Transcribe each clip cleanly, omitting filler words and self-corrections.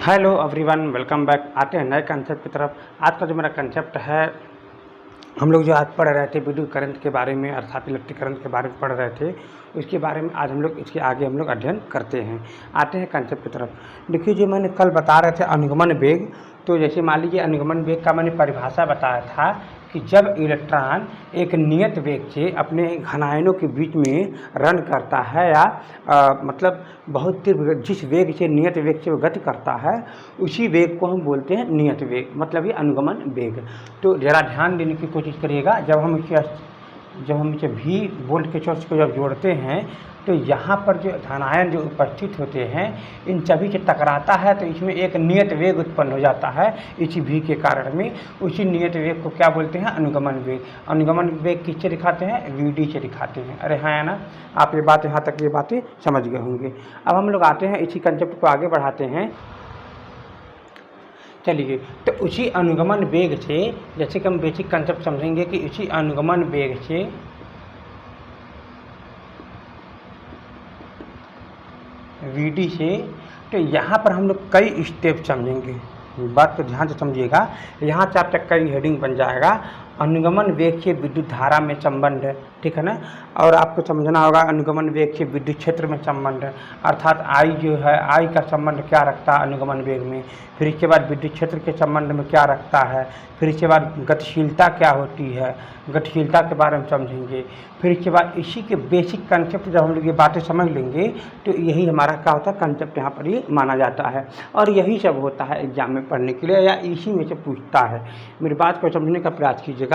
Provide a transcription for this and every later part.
Hello everyone, welcome back. आते हैं नए कंसेप्ट की तरफ। आज का जो मेरा कंसेप्ट है, हम लोग जो आज पढ़ रहे थे विद्युत करंट के बारे में, अर्थात इलेक्ट्रिक करंट के बारे में पढ़ रहे थे, उसके बारे में आज हम लोग इसके आगे हम लोग अध्ययन करते हैं। आते हैं कंसेप्ट की तरफ। देखिए, जो मैंने कल बता रहे थे अनुगमन वेग, तो जैसे मान लीजिए अनुगमन वेग का मैंने परिभाषा बताया था कि जब इलेक्ट्रॉन एक नियत वेग से अपने घनायनों के बीच में रन करता है या मतलब बहुत तीव्र जिस वेग से नियत वेग से वो गति करता है, उसी वेग को हम बोलते हैं नियत वेग, मतलब ये अनुगमन वेग। तो ज़रा ध्यान देने की कोशिश करिएगा। जब हम इसे भी वोल्ट के सोर्स को जब जोड़ते हैं तो यहाँ पर जो धनायन जो उपस्थित होते हैं इन सभी से टकराता है, तो इसमें एक नियत वेग उत्पन्न हो जाता है इसी भी के कारण में। उसी नियत वेग को क्या बोलते हैं? अनुगमन वेग। अनुगमन वेग किससे दिखाते हैं? Vd से दिखाते हैं। अरे हाँ, है ना? आप ये बात यहाँ तक ये बातें समझ गए होंगे। अब हम लोग आते हैं इसी कंसेप्ट को आगे बढ़ाते हैं। चलिए, तो उसी अनुगमन वेग से, जैसे कि हम बेसिक कंसेप्ट समझेंगे कि इसी अनुगमन वेग से Vd से, तो यहाँ पर हम लोग कई स्टेप समझेंगे। बात को ध्यान से समझिएगा। यहाँ से आप तक कई हेडिंग बन जाएगा। अनुगमन वेग से विद्युत धारा में संबंध है, ठीक है ना? और आपको समझना होगा अनुगमन वेग से विद्युत क्षेत्र में संबंध है, अर्थात आई जो है, आई का संबंध क्या रखता है अनुगमन वेग में। फिर इसके बाद विद्युत क्षेत्र के संबंध में क्या रखता है। फिर इसके बाद गतिशीलता क्या होती है, गतिशीलता के बारे में समझेंगे। फिर इसके बाद इसी के बेसिक कंसेप्ट जब हम लोग ये बातें समझ लेंगे तो यही हमारा क्या होता है, कंसेप्ट यहाँ पर ये माना जाता है। और यही सब होता है एग्जाम में पढ़ने के लिए, या इसी में से पूछता है। मेरी बात को समझने का प्रयास कीजिएगा।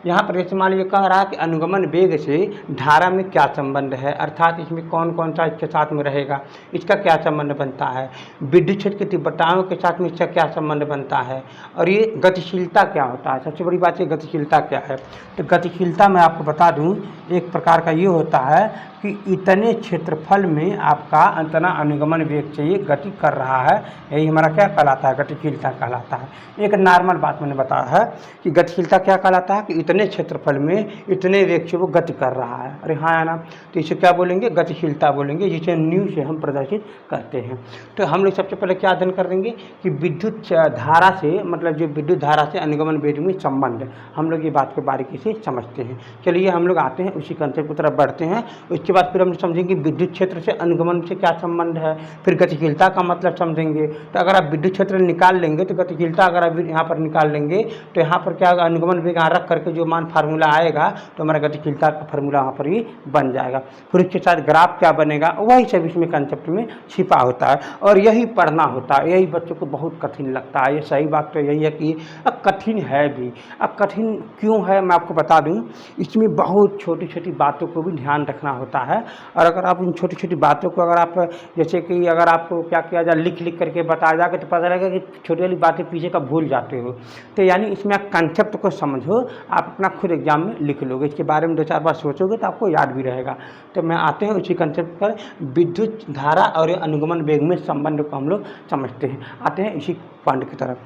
यहाँ पर जैसे मान लीजिए कह रहा है कि अनुगमन वेग से धारा में क्या संबंध है, अर्थात इसमें कौन कौन सा इसके साथ में रहेगा, इसका क्या संबंध बनता है। विद्युत क्षेत्र की तीव्रताओं के साथ में इसका क्या संबंध बनता है। और ये गतिशीलता क्या होता है। सबसे बड़ी बात ये गतिशीलता क्या है। तो गतिशीलता मैं आपको बता दूं, एक प्रकार का ये होता है कि इतने क्षेत्रफल में आपका इतना अनुगमन वेग से ये गति कर रहा है, यही हमारा क्या कहलाता है, गतिशीलता कहलाता है। एक नॉर्मल बात मैंने बताया है कि गतिशीलता क्या कहलाता है कि इतने क्षेत्रफल में इतने वेग से वो गति कर रहा है। अरे हाँ, है ना? तो इसे क्या बोलेंगे? गतिशीलता बोलेंगे, जिसे न्यू से हम प्रदर्शित करते हैं। तो हम लोग सबसे पहले क्या अध्ययन कर देंगे कि विद्युत धारा से, मतलब जो विद्युत धारा से अनुगमन वेग में संबंध है, हम लोग ये बात को बारीकी से समझते हैं। चलिए हम लोग आते हैं उसी कंसेप्ट की तरफ बढ़ते हैं। उसके बाद फिर हम समझेंगे विद्युत क्षेत्र से अनुगमन से क्या संबंध है। फिर गतिशीलता का मतलब समझेंगे। तो अगर आप विद्युत क्षेत्र निकाल लेंगे तो गतिशीलता अगर आप यहाँ पर निकाल लेंगे तो यहाँ पर क्या होगा, अनुगमन वेग यहाँ रख करके जो मान फार्मूला आएगा तो हमारा गतिशीलता का फार्मूला वहाँ पर ही बन जाएगा। फिर उसके साथ ग्राफ क्या बनेगा, वही सब इसमें कंसेप्ट में छिपा होता है और यही पढ़ना होता है। यही बच्चों को बहुत कठिन लगता है। ये सही बात तो यही है कि अब कठिन है भी। अब कठिन क्यों है मैं आपको बता दूं, इसमें बहुत छोटी छोटी बातों को भी ध्यान रखना होता है। और अगर आप उन छोटी छोटी बातों को अगर आप, जैसे कि अगर आपको क्या किया जाए, लिख करके बताया जाए तो पता लगेगा कि छोटी वाली बातें पीछे का भूल जाते हो। तो यानी इसमें आप कंसेप्ट को समझो, आप अपना खुद एग्जाम में लिख लोगे, इसके बारे में 2-4 बार सोचोगे तो आपको याद भी रहेगा। तो मैं आते हैं उसी कंसेप्ट पर, विद्युत धारा और अनुगमन वेग में संबंध को हम लोग समझते हैं। आते हैं इसी पॉइंट की तरफ।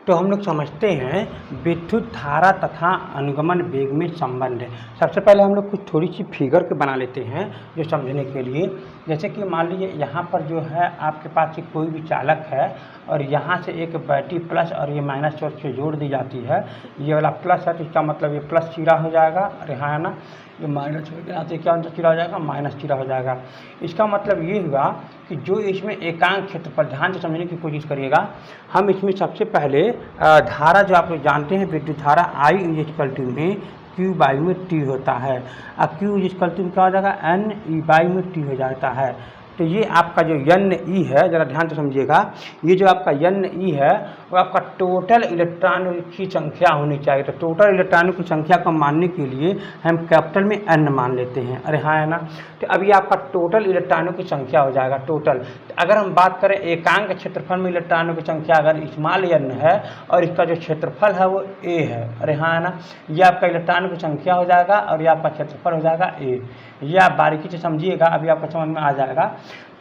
तो हम लोग समझते हैं विद्युत धारा तथा अनुगमन वेग में संबंध है। सबसे पहले हम लोग कुछ थोड़ी सी फिगर के बना लेते हैं जो समझने के लिए। जैसे कि मान लीजिए यहाँ पर जो है आपके पास एक कोई भी चालक है और यहाँ से एक बैटरी प्लस और ये माइनस सोर्स से जोड़ दी जाती है। ये वाला प्लस है तो इसका मतलब ये प्लस चिरा हो जाएगा, और यहाँ है ना ये माइनस हो गया तो क्या चिरा हो जाएगा, माइनस चिरा हो जाएगा। इसका मतलब ये हुआ कि जो इसमें एकांक क्षेत्रफल, ध्यान से समझने की कोशिश करिएगा। हम इसमें सबसे पहले धारा जो आप लोग जानते हैं, विद्युत धारा I = में Q/T होता है। अब Q क्या हो जाएगा, N/E/T हो जाता है। तो ये आपका जो Ne है, ज़रा ध्यान से समझिएगा, ये जो आपका Ne है वो आपका टोटल इलेक्ट्रॉनों की संख्या होनी चाहिए। तो टोटल इलेक्ट्रॉनों की संख्या को मानने के लिए हम कैपिटल में N मान लेते हैं। अरे हाँ, है ना? तो अभी आपका टोटल इलेक्ट्रॉनों की संख्या हो जाएगा टोटल। तो अगर हम बात करें एकांक क्षेत्रफल में इलेक्ट्रॉनों की संख्या अगर स्मॉल n है और इसका जो क्षेत्रफल है वो A है, अरे हाँ, है ना? ये आपका इलेक्ट्रॉनों की संख्या हो जाएगा और ये आपका क्षेत्रफल हो जाएगा A। ये आप बारीकी से समझिएगा, अभी आपको समझ में आ जाएगा।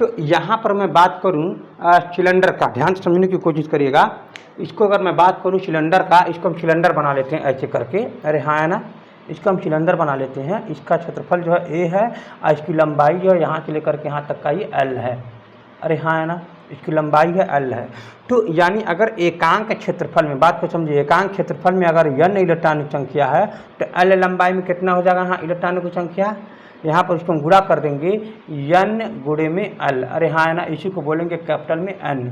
तो यहाँ पर मैं बात करूँ सिलेंडर का, ध्यान से समझने की कोशिश करिएगा। इसको अगर मैं बात करूँ सिलेंडर का, इसको हम सिलेंडर बना लेते हैं ऐसे करके, अरे हाँ, है ना? इसका हम सिलेंडर बना लेते हैं। इसका क्षेत्रफल जो है A है और इसकी लंबाई जो है यहाँ से लेकर के यहाँ तक का ये L है, अरे हाँ, है ना? इसकी लंबाई है L है। तो यानी अगर एकांक क्षेत्रफल में, बात को समझिए, एकांक क्षेत्रफल में अगर n इलेक्ट्रॉनिक संख्या है तो L लंबाई में कितना हो जाएगा यहाँ इलेक्ट्रॉनिक की संख्या, यहाँ पर उसको हम गुणा कर देंगे n गुणे में L, अरे हाँ है ना, इसी को बोलेंगे कैपिटल में n।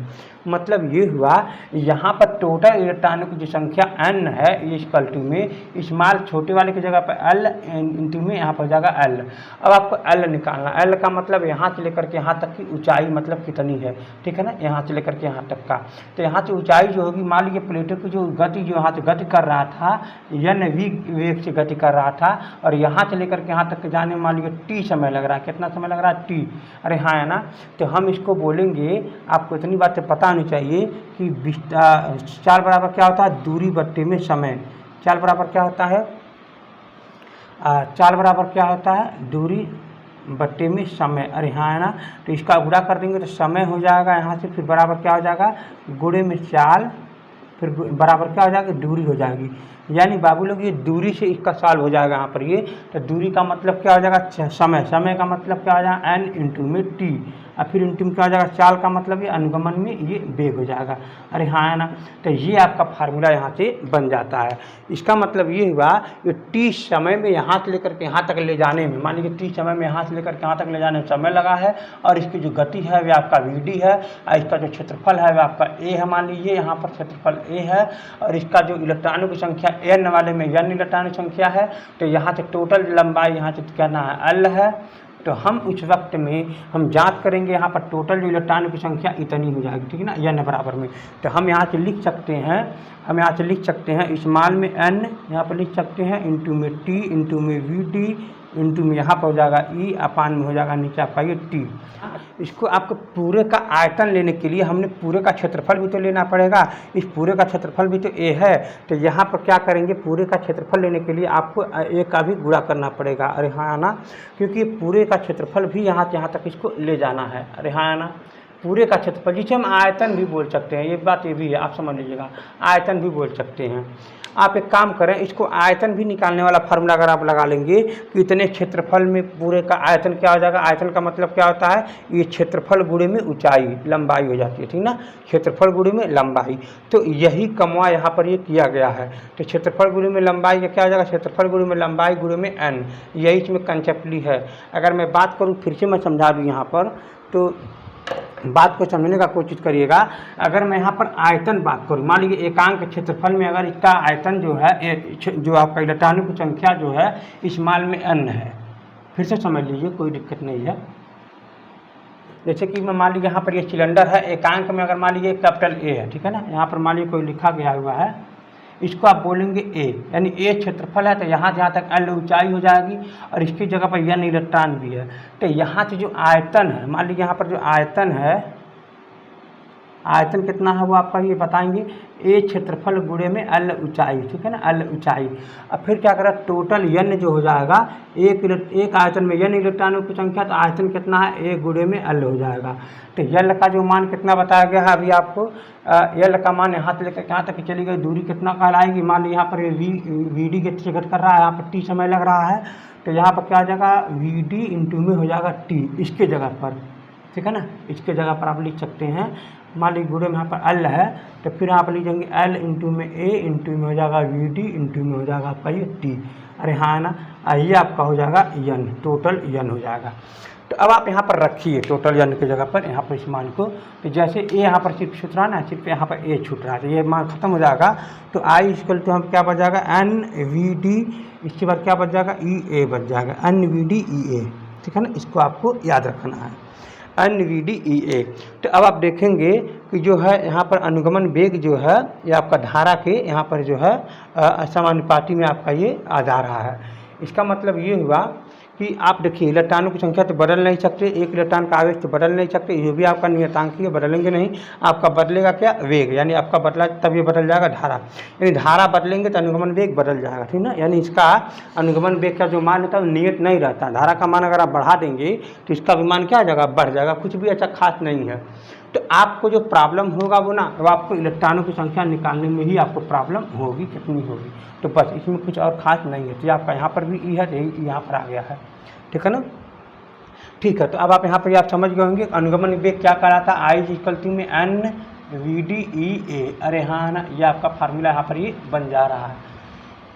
मतलब ये हुआ यहाँ पर टोटल इलेक्ट्रॉनिक की जो संख्या n है ये इक्वल में स्मॉल छोटे वाले की जगह पर L इंटू में यहाँ पर हो जाएगा L। अब आपको L निकालना, L का मतलब यहाँ से लेकर के यहाँ तक की ऊंचाई मतलब कितनी है, ठीक है ना, यहाँ से लेकर के यहाँ तक का। तो यहाँ से ऊंचाई जो होगी, मान लीजिए प्लेटों की जो गति जो यहाँ से गति कर रहा था n v वेग से गति कर रहा था, और यहाँ से लेकर के यहाँ तक जाने में मान लीजिए t समय लग रहा है, कितना समय लग रहा है t, अरे हाँ है ना। तो हम इसको बोलेंगे, आपको इतनी बातें पता होनी चाहिए कि चाल बराबर क्या होता है, दूरी बट्टे में समय। चाल बराबर क्या होता है, चाल बराबर क्या होता है, दूरी बट्टे में समय, अरे हाँ है ना। तो इसका गुणा कर देंगे तो समय हो जाएगा यहाँ से, फिर बराबर क्या हो जाएगा गुणे में चाल, फिर बराबर क्या हो जाएगा दूरी हो जाएगी। यानी बाबू लोग ये दूरी से इसका सॉल्व हो जाएगा यहाँ पर ये। तो दूरी का मतलब क्या हो जाएगा समय, समय का मतलब क्या हो जाएगा n इंटू में t, और फिर इंटू में क्या हो जाएगा चाल का मतलब ये अनुगमन में ये वेग हो जाएगा, अरे हाँ है ना। तो ये आपका फार्मूला यहाँ से बन जाता है। इसका मतलब ये हुआ कि t समय में यहाँ से लेकर के यहाँ तक ले जाने में, मान लीजिए t समय में यहाँ से लेकर के यहाँ तक ले जाने में समय लगा है, और इसकी जो गति है वह आपका vd है, और इसका जो क्षेत्रफल है वह आपका a है, मान लीजिए यहाँ पर क्षेत्रफल a है, और इसका जो इलेक्ट्रॉनों की संख्या n वाले में n इलेक्ट्रॉनिक संख्या है। तो यहाँ से टोटल लंबाई यहाँ से कहना है L है। तो हम उस वक्त में हम जांच करेंगे यहाँ पर टोटल जो इलेक्ट्रॉनों की संख्या इतनी हो जाएगी, ठीक है ना, n बराबर में। तो हम यहाँ से लिख सकते हैं, हम यहाँ से लिख सकते हैं स्मॉल में n यहाँ पर लिख सकते हैं, इंटू में t, इंटू में vd, इंटू में यहाँ पर हो जाएगा e, अपान में हो जाएगा नीचे आपका ये t। इसको आपको पूरे का आयतन लेने के लिए हमने पूरे का क्षेत्रफल भी तो लेना पड़ेगा, इस पूरे का क्षेत्रफल भी तो a है। तो यहाँ पर क्या करेंगे, पूरे का क्षेत्रफल लेने के लिए आपको a का भी गुणा करना पड़ेगा, अरे हाँ ना, क्योंकि पूरे का क्षेत्रफल भी यहाँ से यहाँ तक इसको ले जाना है, अरे हाँ ना। पूरे का क्षेत्रफल जिसे हम आयतन भी बोल सकते हैं, ये बात ये भी है, आप समझ लीजिएगा, आयतन भी बोल सकते हैं। आप एक काम करें, इसको आयतन भी निकालने वाला फार्मूला अगर आप लगा लेंगे कि इतने क्षेत्रफल में पूरे का आयतन क्या हो जाएगा, आयतन का मतलब क्या होता है, ये क्षेत्रफल गुणे में ऊंचाई लंबाई हो जाती है, ठीक ना, क्षेत्रफल गुणे में लंबाई। तो यही कमवा यहाँ पर ये किया गया है। तो क्षेत्रफल गुणे में लंबाई का क्या हो जाएगा, क्षेत्रफल गुणे में लंबाई गुणे में n, यही इसमें कंसेप्टली है। अगर मैं बात करूँ, फिर से मैं समझा दूँ यहाँ पर, तो बात को समझने का कोशिश करिएगा। अगर मैं यहाँ पर आयतन बात करूँ, मान लीजिए एकांक क्षेत्रफल में अगर इसका आयतन जो है, जो आपका इलेक्ट्रॉनों की संख्या जो है स्मॉल में n है, फिर से समझ लीजिए, कोई दिक्कत नहीं है। जैसे कि मैं मान लीजिए यहाँ पर ये सिलेंडर है, एकांक में अगर मान लीजिए कैपिटल A है, ठीक है ना, यहाँ पर मान लीजिए कोई लिखा गया हुआ है, इसको आप बोलेंगे A, यानी A क्षेत्रफल है। तो यहाँ से यहाँ तक L ऊंचाई हो जाएगी, और इसकी जगह पर n इलेक्ट्रॉन भी है। तो यहाँ से जो आयतन है, मान लीजिए यहाँ पर जो आयतन है, आयतन कितना है वो आपका ये बताएंगे, A क्षेत्रफल गुणे में L ऊंचाई, ठीक है ना, L ऊंचाई। अब फिर क्या करें, टोटल n जो हो जाएगा, एक आयतन में n इलेक्ट्रॉनों की संख्या, तो आयतन कितना है, A गुणे में L हो जाएगा। तो L का जो मान कितना बताया गया है अभी आपको, L का मान यहाँ से लेकर यहाँ तक चली गई दूरी कितना कहलाएगी, मान लीजिए यहाँ पर vd के से घट कर रहा है, यहाँ पर t समय लग रहा है, तो यहाँ पर क्या आ जाएगा vd इंटू में हो जाएगा t, इसके जगह पर, ठीक है ना, इसके जगह पर आप लिख सकते हैं। मान लीजिए गुणे में यहाँ पर L है, तो फिर आप लीजिएंगे L इंटू में A इंटू में हो जाएगा vd इंटू में हो जाएगा आपका ये t, अरे हाँ ना, ये आपका हो जाएगा n, टोटल n हो जाएगा। तो अब आप यहाँ पर रखिए टोटल n की जगह पर यहाँ पर इस मान को, तो जैसे a यहाँ पर सिर्फ छूट रहा ना, सिर्फ यहाँ पर a छूट रहा है, तो ये मान खत्म हो जाएगा। तो I इक्वल टू हम क्या बच जाएगा, n vd, इसके बाद क्या बच जाएगा, e a बच जाएगा, n vd e a, ठीक है ना, इसको आपको याद रखना है, NVDEA। तो अब आप देखेंगे कि जो है यहाँ पर अनुगमन वेग जो है ये आपका धारा के यहाँ पर जो है समानुपाती में आपका ये आ जा रहा है। इसका मतलब ये हुआ कि आप देखिए इलेक्ट्रॉनों की संख्या तो बदल नहीं सकते, एक इलेक्ट्रॉन का आवेश तो बदल नहीं सकते, ये भी आपका नियतांकीय बदलेंगे नहीं, आपका बदलेगा क्या, वेग, यानी आपका बदला तब ये बदल जाएगा धारा, यानी धारा बदलेंगे तो अनुगमन वेग बदल जाएगा, ठीक ना। यानी इसका अनुगमन वेग का जो मान होता है वो नियत नहीं रहता, धारा का मान अगर आप बढ़ा देंगे तो इसका भी मान क्या आ जाएगा, बढ़ जाएगा, कुछ भी ऐसा खास नहीं है। तो आपको जो प्रॉब्लम होगा वो ना, वो आपको इलेक्ट्रॉनों की संख्या निकालने में ही आपको प्रॉब्लम होगी, कितनी होगी, तो बस इसमें कुछ और ख़ास नहीं है। तो आपका यहाँ पर भी ई है, यही यहाँ पर आ गया है, ठीक है ना। ठीक है, तो अब आप यहाँ पर आप समझ गए होंगे अनुगमन वेग क्या कहलाता है, आई इक्वल टू में एन वी डी ई ए। अरे हाँ ना, ये आपका फार्मूला यहाँ पर ये बन जा रहा है।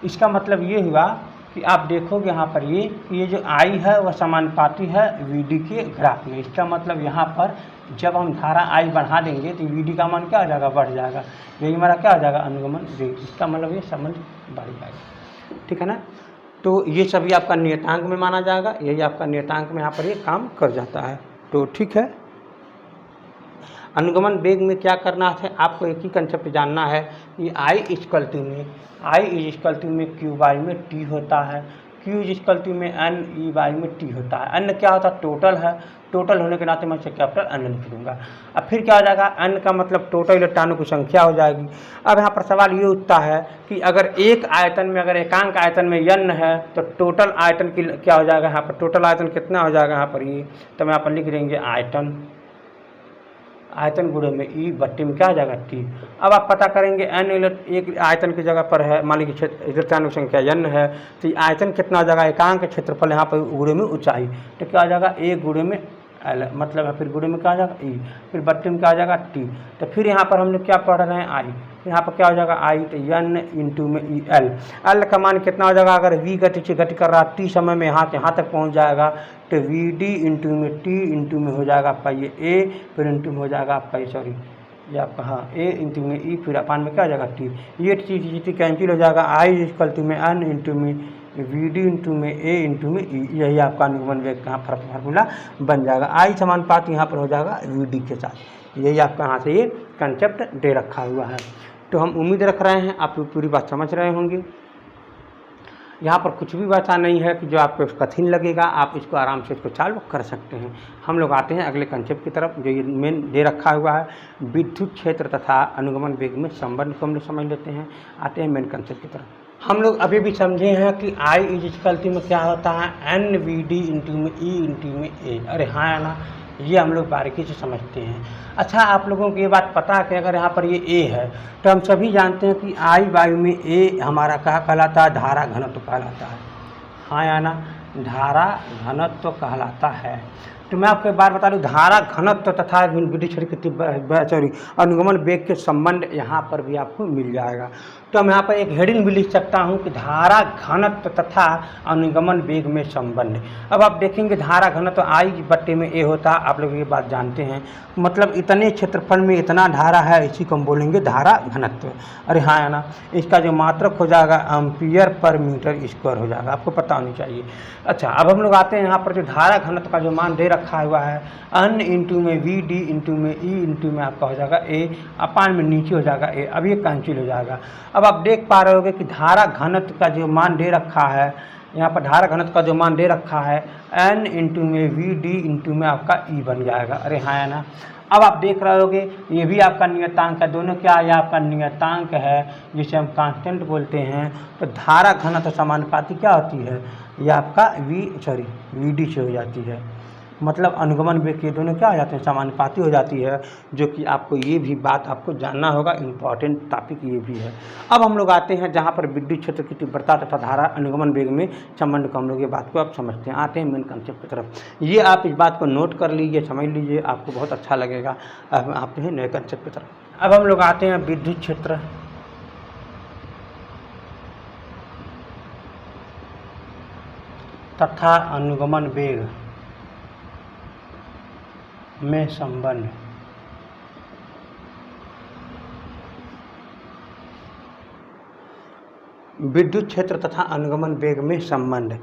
इसका मतलब ये हुआ कि आप देखोगे यहाँ पर ये जो आई है वह समानुपाती है वी डी के ग्राफ में। इसका मतलब यहाँ पर जब हम धारा आई बढ़ा देंगे तो वी डी का मान क्या हो जाएगा, बढ़ जाएगा। यही हमारा क्या हो जाएगा, अनुगमन वेग। इसका मतलब ये संबंध बढ़ जाएगा, ठीक है ना। तो ये सभी आपका नियतांक में माना जाएगा, यही आपका नियतांक में यहाँ पर ये काम कर जाता है। तो ठीक है, अनुगमन वेग में क्या करना है, आपको एक ही कंसेप्ट जानना है कि आई इक्वल टू में क्यू बाई में टी होता है, क्यू इक्वल टू में एन ई बाई में टी होता है। एन क्या होता है, टोटल है, टोटल होने के नाते मैं इसे कैपिटल एन लिख दूँगा। अब फिर क्या हो जाएगा, एन का मतलब टोटल इलेक्ट्रॉनों की संख्या हो जाएगी। अब यहाँ पर सवाल ये उठता है कि अगर एक आयतन में, अगर एकांक आयतन में n है तो टोटल आयतन की क्या हो जाएगा, यहाँ पर टोटल आयतन कितना हो जाएगा यहाँ पर ये, तो मैं यहाँ पर लिख देंगे आयतन गुणे में ई बट्टी में क्या आ जाएगा टी। अब आप पता करेंगे एन एक आयतन की जगह पर है, मान लीजिए इलेक्ट्रॉनों की संख्या n है, तो आयतन कितना आ जाएगा, एकांक क्षेत्रफल यहाँ पर गुणे में ऊंचाई, तो क्या आ जाएगा ए गुणे में एल, मतलब है फिर गुणे में क्या आ जाएगा ई, फिर बट्टी में क्या आ जाएगा टी। तो फिर यहाँ पर हम लोग क्या पढ़ रहे हैं आई, यहाँ पर क्या हो जाएगा आई, तो एन इंटू में ई एल। एल का मान कितना हो जाएगा, अगर वी गति से गति कर रहा टी समय में यहाँ तक पहुँच जाएगा तो वी डी इंटू में टी इंटू में हो जाएगा आपका ये ए, फिर इंटू में हो जाएगा आपका ये सॉरी ये आपका हाँ ए इंटू में ई, फिर अपान में क्या हो जाएगा टी। ये चीज़ कैंसिल हो जाएगा, आई इक्वल टू में एन इंटू में वी डी इंटू में ए इंटू में ई। यही आपका अनुगमन वेग का फार्मूला बन जाएगा। आई समानुपात यहाँ पर हो जाएगा वी डी के साथ। यही आपका यहाँ से ये कंसेप्ट दे रखा हुआ है। तो हम उम्मीद रख रहे हैं आप पूरी बात समझ रहे होंगे। यहाँ पर कुछ भी वैसा नहीं है कि जो आपको कठिन लगेगा, आप इसको आराम से इसको चालू कर सकते हैं। हम लोग आते हैं अगले कंसेप्ट की तरफ, जो ये मेन दे रखा हुआ है विद्युत क्षेत्र तथा अनुगमन वेग में संबंध को हम लोग समझ लेते हैं। आते हैं मेन कंसेप्ट की तरफ। हम लोग अभी भी समझे हैं कि आई इक्वल टू में क्या होता है, एन वी डी इंटू में ई इंटू में ए। अरे हाँ है ना, ये हम लोग बारीकी से समझते हैं। अच्छा, आप लोगों को ये बात पता है कि अगर यहाँ पर ये ए है तो हम सभी जानते हैं कि आई वायु में ए हमारा क्या कहलाता है, धारा घनत्व कहलाता है। हाँ या ना, धारा घनत्व कहलाता है। तो मैं आपको एक बार बता दूं, धारा घनत्व तथा विद्युत क्षेत्र सॉरी अनुगमन वेग के संबंध यहाँ पर भी आपको मिल जाएगा। तो हम यहाँ पर एक हेडिंग भी लिख सकता हूँ कि धारा घनत्व तथा अनुगमन वेग में संबंध। अब आप देखेंगे धारा घनत्व आई बट्टे में ए होता, आप लोग ये बात जानते हैं, मतलब इतने क्षेत्रफल में इतना धारा है, इसी को हम बोलेंगे धारा घनत्व। अरे हाँ है ना, इसका जो मात्रक हो जाएगा एम्पियर पर मीटर स्क्वायर हो जाएगा, आपको पता होनी चाहिए। अच्छा, अब हम लोग आते हैं यहाँ पर जो धारा घनत्व का जो मान दे रखा हुआ है, एन इंटू में वी डी इंटू में ई इंटू में आपका हो जाएगा ए, अपान में नीचे हो जाएगा ए। अब ये कैंसिल हो जाएगा। अब आप देख पा रहे होगे कि धारा घनत्व का जो मान दे रखा है, यहाँ पर धारा घनत्व का जो मान दे रखा है एन इंटू में वी डी इंटू में आपका ई बन जाएगा। अरे हाँ है ना। अब आप देख रहे होगे ये भी आपका नियतांक है, दोनों क्या है, आपका नियतांक है जिसे हम कांस्टेंट बोलते हैं। तो धारा घनत्व समानुपाती क्या होती है, ये आपका वी डी से हो जाती है, मतलब अनुगमन वेग ये दोनों क्या हो जाते हैं, समानुपाती हो जाती है। जो कि आपको ये भी बात आपको जानना होगा, इम्पॉर्टेंट टॉपिक ये भी है। अब हम लोग आते हैं जहाँ पर विद्युत क्षेत्र की तीव्रता तथा धारा अनुगमन वेग में संबंध को हम लोग ये बात को आप समझते हैं। आते हैं मेन कंसेप्ट की तरफ। ये आप इस बात को नोट कर लीजिए, समझ लीजिए, आपको बहुत अच्छा लगेगा। अब आते हैं नए कंसेप्ट की तरफ। अब हम लोग आते हैं विद्युत क्षेत्र तथा अनुगमन वेग में संबंध। विद्युत क्षेत्र तथा अनुगमन वेग में संबंध,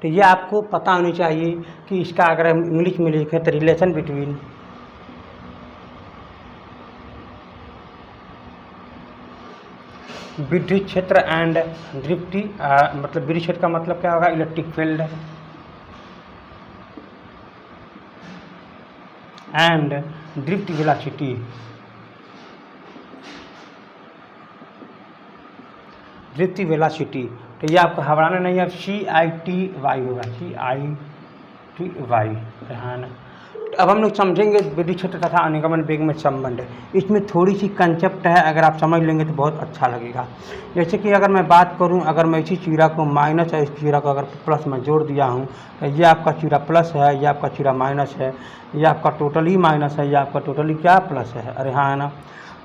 तो ये आपको पता होनी चाहिए कि इसका अगर हम इंग्लिश में लिखें तो रिलेशन बिटवीन विद्युत क्षेत्र एंड दीप्ति, मतलब विद्युत क्षेत्र का मतलब क्या होगा, electric field, and drift velocity, drift velocity. तो ये आपको घबराना नहीं है, CITY होगा, CITY, हाँ ना। तो अब हम लोग समझेंगे विद्युत क्षेत्र तथा अनुगमन वेग में संबंध। इसमें थोड़ी सी कंसेप्ट है, अगर आप समझ लेंगे तो बहुत अच्छा लगेगा। जैसे कि अगर मैं बात करूं, अगर मैं इसी चीरा को माइनस है, इस चीरा को अगर प्लस में जोड़ दिया हूं, तो ये आपका चीरा प्लस है, ये आपका चीरा माइनस है, ये आपका टोटली माइनस है, ये आपका टोटली क्या प्लस है। अरे हाँ है ना।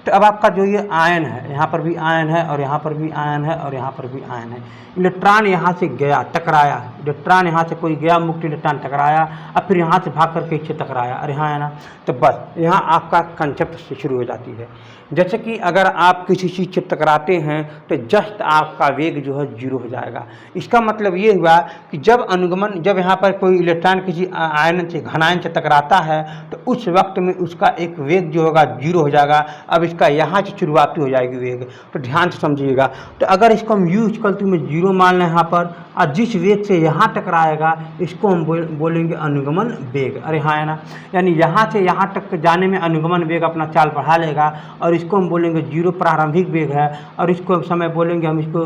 तो अब आपका जो ये आयन है, यहाँ पर भी आयन है और यहाँ पर भी आयन है और यहाँ पर भी आयन है। इलेक्ट्रॉन यहाँ से गया, टकराया, इलेक्ट्रॉन यहाँ से कोई गया, मुक्त इलेक्ट्रॉन टकराया, अब फिर यहाँ से भाग करके इससे टकराया। अरे हाँ है ना। तो बस यहाँ आपका कंसेप्ट शुरू हो जाती है। जैसे कि अगर आप किसी चीज़ से टकराते हैं तो जस्ट आपका वेग जो है 0 हो जाएगा। इसका मतलब ये हुआ कि जब अनुगमन, जब यहाँ पर कोई इलेक्ट्रॉन किसी आयन से, घनायन से टकराता है तो उस वक्त में उसका एक वेग जो होगा 0 हो जाएगा। अब इसका यहाँ से शुरुआती हो जाएगी वेग, तो ध्यान से समझिएगा। तो अगर इसको हम u = में 0 मान लें यहाँ पर, और जिस वेग से यहाँ टकराएगा इसको हम बोलेंगे अनुगमन वेग। अरे हाँ है ना। यानी यहाँ से यहाँ तक जाने में अनुगमन वेग अपना चाल बढ़ा लेगा और इसको हम बोलेंगे 0 प्रारंभिक वेग है, और इसको समय बोलेंगे हम इसको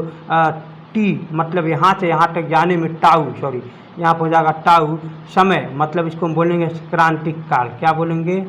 t, मतलब यहाँ से यहाँ तक जाने में टाउ, सॉरी यहाँ पर हो जाएगा टाउ समय, मतलब इसको हम बोलेंगे क्रांतिक काल। क्या बोलेंगे?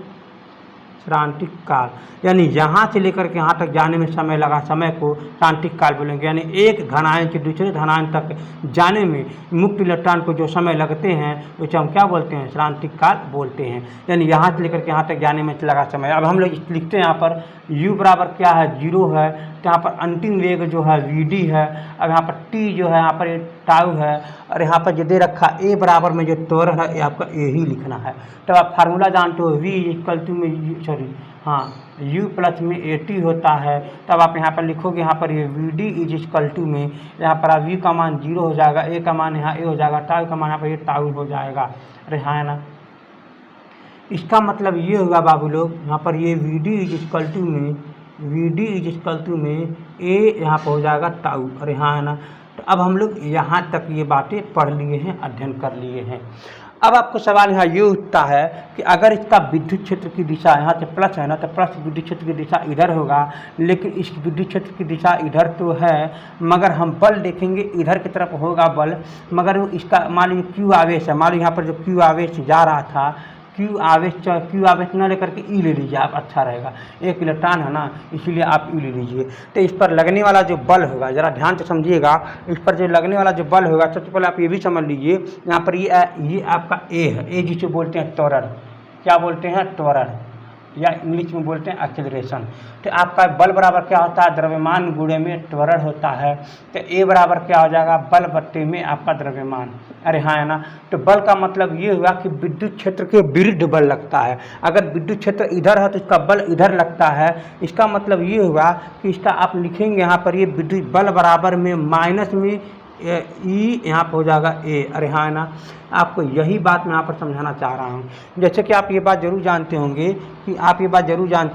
क्रांतिक काल। यानी यहाँ से लेकर के यहाँ तक जाने में समय लगा, समय को क्रांतिक काल बोलेंगे। यानी एक घनायन से दूसरे घनायन तक जाने में मुक्त इलेक्ट्रॉन को जो समय लगते हैं उसे हम क्या बोलते हैं? क्रांतिक काल बोलते हैं। यानी यहाँ से लेकर के यहाँ तक जाने में लगा समय। अब हम लोग लिखते हैं यहाँ पर u बराबर क्या है? 0 है, तो यहाँ पर अंतिम वेग जो है vd है। अब यहाँ पर t जो है, यहाँ पर टाउ है, और यहाँ पर जो दे रखा a बराबर में जो त्वरण है ये आपका a ही लिखना है। तब आप फार्मूला जानते हो, v = में, सॉरी हाँ, u प्लस में at होता है। तब आप यहाँ पर लिखोगे, यहाँ पर ये vd = में, यहाँ पर v का मान 0 हो जाएगा, a का मान यहाँ a हो जाएगा, टाउ का मान यहाँ पर ये टाउ हो जाएगा। अरे हाँ है ना। इसका मतलब ये होगा बाबू लोग, यहाँ पर ये vd = में a यहाँ पर हो जाएगा टाउ। अरे हाँ है ना। तो अब हम लोग यहाँ तक ये बातें पढ़ लिए हैं, अध्ययन कर लिए हैं। अब आपको सवाल यहाँ ये उठता है कि अगर इसका विद्युत क्षेत्र की दिशा यहाँ से प्लस है ना, तो प्लस विद्युत क्षेत्र की दिशा इधर होगा, लेकिन इस विद्युत क्षेत्र की दिशा इधर तो है, मगर हम बल देखेंगे इधर की तरफ होगा बल, मगर इसका मान लीजिए क्यू आवेश है, मान लीजिए यहाँ पर जो क्यू आवेश जा रहा था, क्यू आवेश न लेकर के ई ले लीजिए आप, अच्छा रहेगा। एक इलेक्ट्रॉन है ना, इसीलिए आप ई ले लीजिए। तो इस पर लगने वाला जो बल होगा, ज़रा ध्यान से समझिएगा, इस पर जो लगने वाला जो बल होगा, सबसे पहले आप ये भी समझ लीजिए, यहाँ पर ये आपका ए है, ए जिसे बोलते हैं त्वरण। क्या बोलते हैं? त्वरण, या इंग्लिश में बोलते हैं एक्सेलरेशन। तो आपका बल बराबर क्या होता है? द्रव्यमान गुणे में त्वरण होता है। तो ए बराबर क्या हो जाएगा? बल बट्टे में आपका द्रव्यमान। अरे हाँ है ना। तो बल का मतलब ये हुआ कि विद्युत क्षेत्र के विरुद्ध बल लगता है। अगर विद्युत क्षेत्र इधर है तो इसका बल इधर लगता है। इसका मतलब ये हुआ कि इसका आप लिखेंगे यहाँ पर ये विद्युत बल बराबर में माइनस में ई, यहाँ पर हो जाएगा ए। अरे हाँ है ना। आपको यही बात मैं यहाँ पर समझाना चाह रहा हूँ। जैसे कि आप ये बात जरूर जानते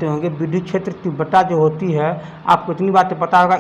होंगे विद्युत क्षेत्र तीव्रता जो होती है, आपको इतनी बातें पता होगा,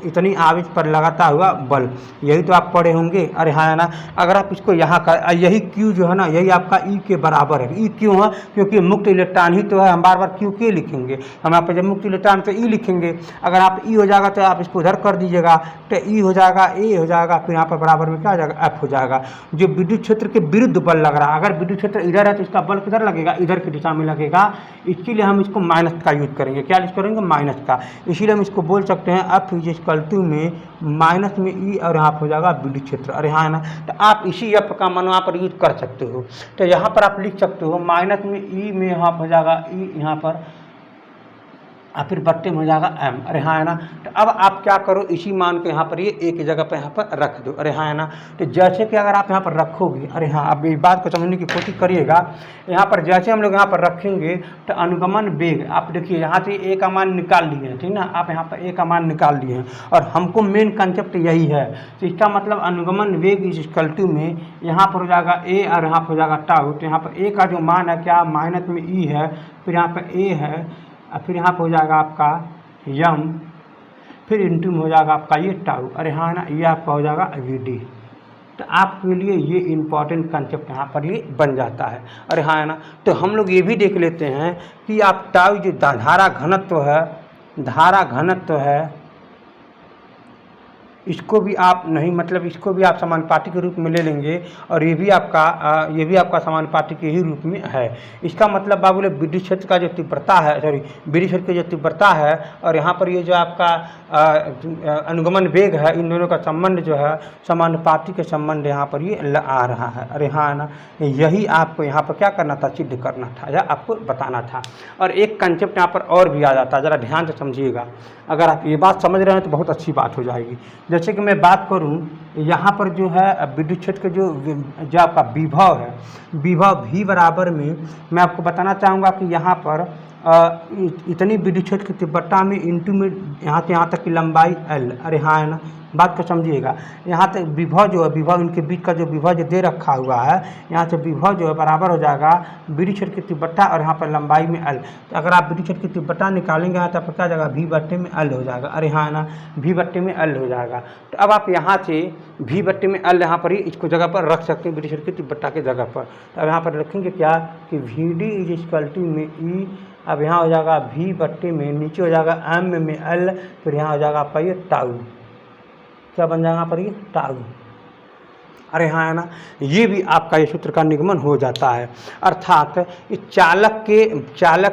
इतनी आवेश पर लगाता हुआ बल, यही तो आप पढ़े होंगे। अरे हाँ है ना। अगर आप इसको यहाँ कर, यही क्यू जो है ना, यही आपका ई के बराबर है। ई क्यों है? क्योंकि मुक्त इलेक्ट्रॉन ही तो है, हम बार बार क्यू के लिखेंगे, हम यहाँ पर जब मुक्त इलेक्ट्रॉन तो ई लिखेंगे। अगर आप ई हो जाएगा तो आप इसको उधर कर दीजिएगा, तो ई हो जाएगा, ए हो जाएगा, फिर यहाँ पर बराबर में क्या हो जाएगा? एफ हो जाएगा। जो विद्युत क्षेत्र के विरुद्ध बल लग रहा है, अगर विद्युत क्षेत्र इधर है तो इसका बल किधर लगेगा? इधर की दिशा में लगेगा। इसके लिए हम इसको माइनस का यूज करेंगे। क्या यूज करेंगे? माइनस का। इसीलिए हम इसको बोल सकते हैं एफ = में माइनस में ई, और यहाँ पर हो जाएगा विद्युत क्षेत्र। अरे हाँ है ना। तो आप इसी एफ का मान यहाँ पर यूज कर सकते हो। तो यहाँ पर आप लिख सकते हो माइनस में ई में यहाँ पर हो जाएगा ई, यहाँ पर और फिर बट्टे में हो जाएगा एम। अरे हाँ है ना। तो अब आप क्या करो, इसी मान को यहाँ पर ये एक जगह पर यहाँ पर रख दो। अरे हाँ है ना। तो जैसे कि अगर आप यहाँ पर रखोगे, अरे हाँ, अब इस बात को समझने की कोशिश करिएगा। यहाँ पर जैसे हम लोग यहाँ पर रखेंगे तो अनुगमन वेग, आप देखिए यहाँ से ए का मान निकाल लिए हैं, ठीक ना। आप यहाँ पर ए का मान निकाल लिए हैं, और हमको मेन कंसेप्ट यही है। तो इसका मतलब अनुगमन वेग = में यहाँ पर हो जाएगा ए, और यहाँ पर हो जाएगा टाउ। तो यहाँ पर ए का जो मान है क्या? माइनस में ई है, फिर यहाँ पर ए है, और फिर यहाँ पर हो जाएगा आपका यम, फिर इंटू में हो जाएगा आपका ये टाउ। अरे हाँ ना, ये आपका हो जाएगा वीडी। तो आपके लिए ये इम्पॉर्टेंट कंसेप्ट यहाँ पर ये बन जाता है। अरे हाँ है ना। तो हम लोग ये भी देख लेते हैं कि आप टाउ जो धारा घनत्व है, इसको भी आप नहीं, मतलब इसको भी आप समानुपाती के रूप में ले लेंगे और ये भी आपका समानुपाती के ही रूप में है। इसका मतलब बाबू लोग विद्युत क्षेत्र का जो तीव्रता है, सॉरी विद्युत क्षेत्र की जो तीव्रता है और यहाँ पर ये जो आपका अनुगमन वेग है, इन दोनों का संबंध जो है समानुपाती के संबंध यहाँ पर ये आ रहा है। अरे हाँ ना, यही आपको यहाँ पर क्या करना था, सिद्ध करना था या आपको बताना था। और एक कंसेप्ट यहाँ पर और भी आ जाता है, ज़रा ध्यान से समझिएगा। अगर आप ये बात समझ रहे हैं तो बहुत अच्छी बात हो जाएगी। जैसे कि मैं बात करूं, यहाँ पर जो है विद्युत क्षेत्र का जो आपका विभव है, विभव भी बराबर में मैं आपको बताना चाहूँगा कि यहाँ पर इतनी विद्युत क्षेत्र की तीव्रता में इंटू में यहाँ से यहाँ तक की लंबाई L। अरे हाँ है ना, बात को समझिएगा। यहाँ तक विभव जो है, विभव इनके बीच का जो विभव जो दे रखा हुआ है, यहाँ से विभव जो है बराबर हो जाएगा विद्युत क्षेत्र की तीव्रता और यहाँ पर लंबाई में L। तो अगर आप विद्युत क्षेत्र की तीव्रता निकालेंगे यहाँ तब क्या जाएगा, V में L हो जाएगा। अरे हाँ ना, V में L हो जाएगा। तो अब आप यहाँ से V में L यहाँ पर ही इसको जगह पर रख सकते हैं, विद्युत क्षेत्र की तीव्रता की जगह पर। तो अब यहाँ पर रखेंगे क्या कि VD = में E, अब यहाँ हो जाएगा V में, नीचे हो जाएगा M में L, फिर यहाँ हो जाएगा आपका ये टाउ। क्या बन जाएगा यहाँ पर ये टाउ। अरे हाँ है ना, ये भी आपका ये सूत्र का निगमन हो जाता है। अर्थात इस चालक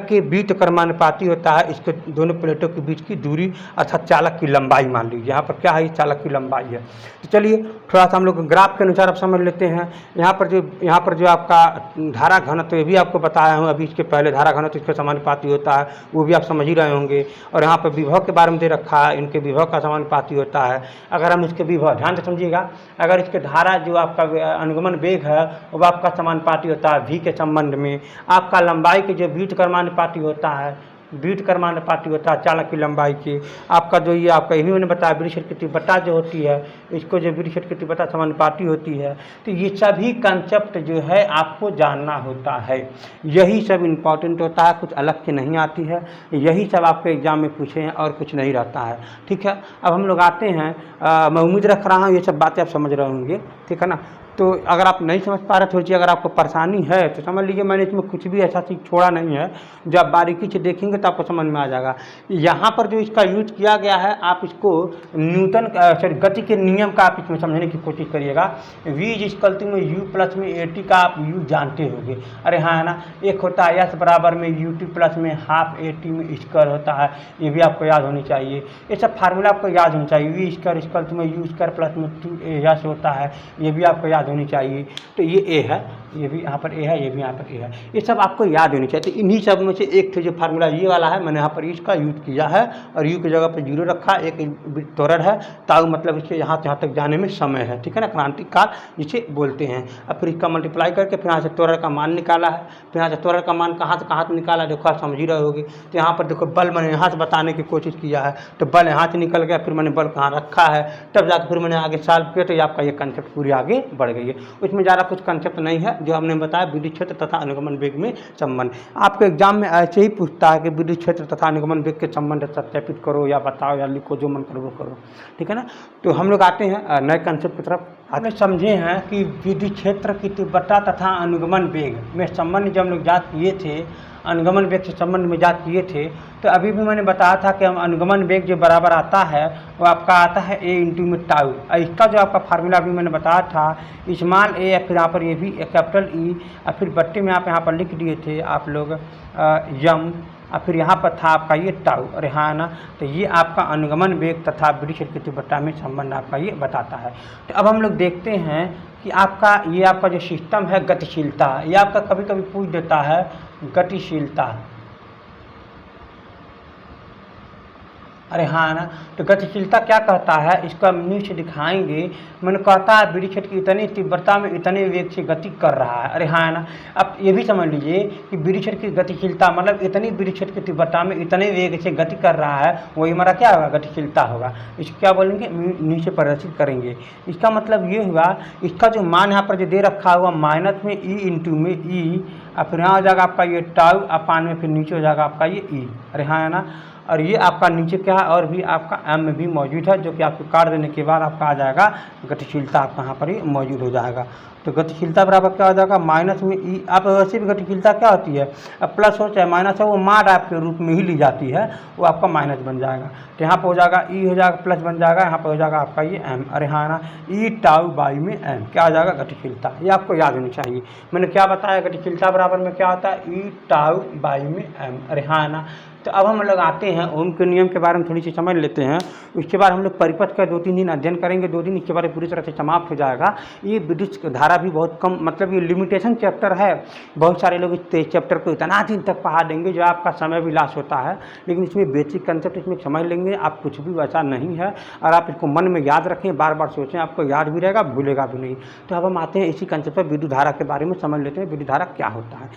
के बीच कर्मानुपाती होता है इसके दोनों प्लेटों के बीच की दूरी, अर्थात चालक की लंबाई। मान लीजिए यहाँ पर क्या है, चालक की लंबाई है। तो चलिए थोड़ा सा हम लोग ग्राफ के अनुसार आप समझ लेते हैं। यहाँ पर जो आपका धारा घनत्व, ये भी आपको बताया हूँ अभी, इसके पहले धारा घनत्व इसके समानुपाती होता है, वो भी आप समझ ही रहे होंगे। और यहाँ पर विभव के बारे में दे रखा है, इनके विभव का समानुपाती होता है। अगर हम इसके विभव, ध्यान से समझिएगा, अगर इसके धारा जो आपका अनुगमन वेग है वो आपका समानुपाती होता है V के संबंध में। आपका लंबाई के जो व्युत्क्रमानुपाती कर्मानुपाती होता है, व्युत्क्रमानुपाती कर्मानुपाती होता है चालक की लंबाई की। आपका जो ये आपका यही मैंने बताया विद्युत क्षेत्र की तीव्रता जो होती है, इसको जो विद्युत क्षेत्र की तीव्रता समानुपाती होती है। तो ये सभी कंसेप्ट जो है आपको जानना होता है, यही सब इम्पॉर्टेंट होता है, कुछ अलग से नहीं आती है। यही सब आपके एग्जाम में पूछे हैं और कुछ नहीं रहता है। ठीक है, अब हम लोग आते हैं, मैं उम्मीद रख रहा हूँ ये सब बातें आप समझ रहे होंगे। ठीक है ना, तो अगर आप नहीं समझ पा रहे, थोड़ी सी अगर आपको परेशानी है तो समझ लीजिए मैंने इसमें कुछ भी ऐसा चीज़ छोड़ा नहीं है। जब आप बारीकी से देखेंगे तो आपको समझ में आ जाएगा। यहाँ पर जो इसका यूज किया गया है, आप इसको न्यूटन गति के नियम का आप इसमें समझने की कोशिश करिएगा। V में U+ में AT का आप यूज जानते होंगे। अरे हाँ है ना, एक होता है S बराबर में UT+ में हाफ AT में स्क्वायर होता है, ये भी आपको याद होनी चाहिए। ये सब फार्मूला आपको याद होनी चाहिए। V² में U² में 2S होता है, ये भी आपको याद होनी चाहिए। तो ये A है, ये भी यहाँ पर A है, ये भी यहाँ पर A है, ये सब आपको याद होनी चाहिए। तो इन्हीं सब में से एक जो फार्मूला ये वाला है, मैंने यहाँ पर इसका यूज किया है और U की जगह पर 0 रखा। एक त्वरण है, ताऊ मतलब इसके यहाँ से यहाँ तक जाने में समय है। ठीक है ना, क्रांतिक काल जिसे बोलते हैं। अब फिर इसका मल्टीप्लाई करके फिर यहाँ से त्वरण का मान निकाला है। फिर यहाँ से त्वरण का मान कहाँ से निकाला, देखो आप समझ ही रहे होगे। तो यहाँ पर देखो बल मैंने यहाँ से बताने की कोशिश किया है, तो बल यहाँ से निकल गया, फिर मैंने बल कहाँ रखा है, तब जाकर फिर मैंने आगे सॉल्व किया, तो ये आपका ये कंसेप्ट पूरी आगे बढ़ गई है। उसमें ज़्यादा कुछ कंसेप्ट नहीं है, जो हमने बताया विद्युत क्षेत्र तथा अनुगमन वेग में संबंध। आपको एग्जाम में ऐसे ही पूछता है कि विद्युत क्षेत्र तथा अनुगमन वेग के संबंध सत्यापित करो या बताओ या लिखो, जो मन करो वो करो। ठीक है ना, तो हम लोग आते हैं नए कंसेप्ट की तरफ। आपने समझे हैं कि विद्युत क्षेत्र की तीव्रता तथा अनुगमन वेग में संबंध जब हम लोग याद किए थे, अनुगमन वेग से संबंध में याद किए थे, तो अभी भी मैंने बताया था कि हम अनुगमन वेग जो बराबर आता है वो आपका आता है A × में टाउ। इसका जो आपका फार्मूला अभी मैंने बताया था, स्मॉल a, फिर यहाँ पर ये भी कैपिटल E, और फिर बट्टे में आप यहाँ पर लिख दिए थे आप लोग यम, और फिर यहाँ पर था आपका ये टाउ। और यहाँ ना, तो ये आपका अनुगमन वेग तथा विद्युत क्षेत्र की तीव्रता में संबंध आपका ये बताता है। तो अब हम लोग देखते हैं कि आपका जो सिस्टम है गतिशीलता, ये आपका कभी कभी पूछ देता है गतिशीलता। अरे हाँ ना, तो गतिशीलता क्या कहता है, इसको हम नीचे दिखाएंगे। मैंने कहता है विद्युत क्षेत्र की इतनी तीव्रता में इतने वेग से गति कर रहा है। अरे हाँ ना, अब ये भी समझ लीजिए कि विद्युत क्षेत्र की गतिशीलता मतलब इतनी विद्युत क्षेत्र की तीव्रता में इतने वेग से गति कर रहा है, वही हमारा क्या होगा, गतिशीलता होगा। इसको क्या बोलेंगे, नीचे प्रदर्शित करेंगे। इसका मतलब ये हुआ, इसका जो मान यहाँ पर जो दे रखा हुआ माइनस में E × में E, और फिर यहाँ हो जाएगा आपका ये टाउ अपान में, फिर नीचे हो जाएगा आपका ये E। अरे हाँ है ना, और ये आपका नीचे क्या है, और भी आपका एम में भी मौजूद है, जो कि आपको काट देने के बाद आपका आ जाएगा गतिशीलता आपका यहाँ पर ही मौजूद हो जाएगा। तो गतिशीलता बराबर क्या हो जाएगा, माइनस में ई। आप वैसे भी गतिशीलता क्या होती है, अब प्लस हो चाहे माइनस हो, वो माड आपके रूप में ही ली जाती है, वो आपका माइनस बन जाएगा। तो यहाँ पर हो जाएगा ई हो जाएगा प्लस बन जाएगा, यहाँ पर हो जाएगा आपका ये एम, और यहाँ ना ई टाउ बाई में एम क्या आ जाएगा गतिशीलता। ये आपको याद होनी चाहिए। मैंने क्या बताया, गतिशीलता बराबर में क्या होता है, ई टाउ बाई में एम, अरे हाँ ना। तो अब हम लोग आते हैं ओम के नियम के बारे में थोड़ी सी समझ लेते हैं। उसके बाद हम लोग परिपथ का 2-3 दिन अध्ययन करेंगे, 2 दिन इसके बारे में पूरी तरह से समाप्त हो जाएगा। ये विद्युत धारा भी बहुत कम, मतलब ये लिमिटेशन चैप्टर है। बहुत सारे लोग इस चैप्टर को इतना दिन तक पढ़ा देंगे जो आपका समय भी लॉस होता है, लेकिन इसमें बेसिक कंसेप्ट इसमें समझ लेंगे आप, कुछ भी वैसा नहीं है। और आप इसको मन में याद रखें, बार बार सोचें, आपको याद भी रहेगा, भूलेगा भी नहीं। तो अब हम आते हैं इसी कंसेप्ट पर, विद्युत धारा के बारे में समझ लेते हैं, विद्युत धारा क्या होता है।